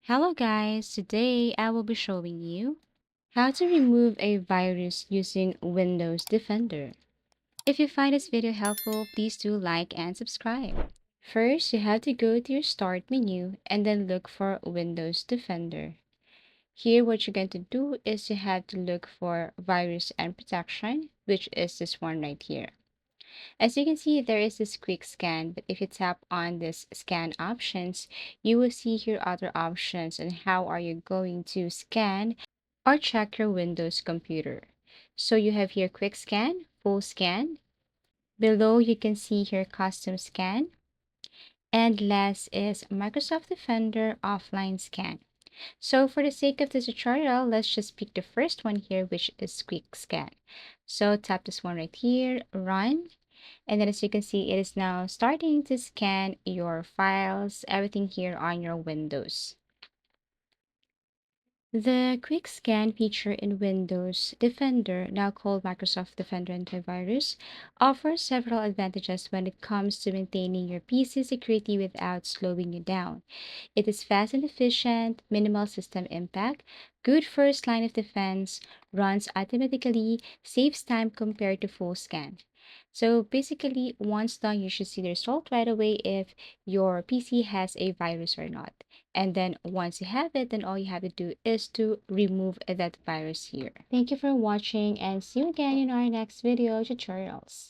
Hello guys, today I will be showing you how to remove a virus using Windows Defender. If you find this video helpful, please do like and subscribe. First, you have to go to your Start menu and then look for Windows Defender. Here, what you're going to do is you have to look for Virus and Protection, which is this one right here. As you can see, there is this quick scan, but if you tap on this scan options, you will see here other options on how are you going to scan or check your Windows computer. So you have here quick scan, full scan. Below you can see here custom scan. And last is Microsoft Defender offline scan. So for the sake of this tutorial, let's just pick the first one here, which is quick scan. So tap this one right here, run. And then as you can see, it is now starting to scan your files, everything here on your Windows. The quick scan feature in Windows Defender, now called Microsoft Defender Antivirus, offers several advantages when it comes to maintaining your PC security without slowing you down. It is fast and efficient, minimal system impact, good first line of defense, runs automatically, saves time compared to full scan. So basically, once done, you should see the result right away if your PC has a virus or not. And then once you have it, then all you have to do is to remove that virus here. Thank you for watching and see you again in our next video tutorials.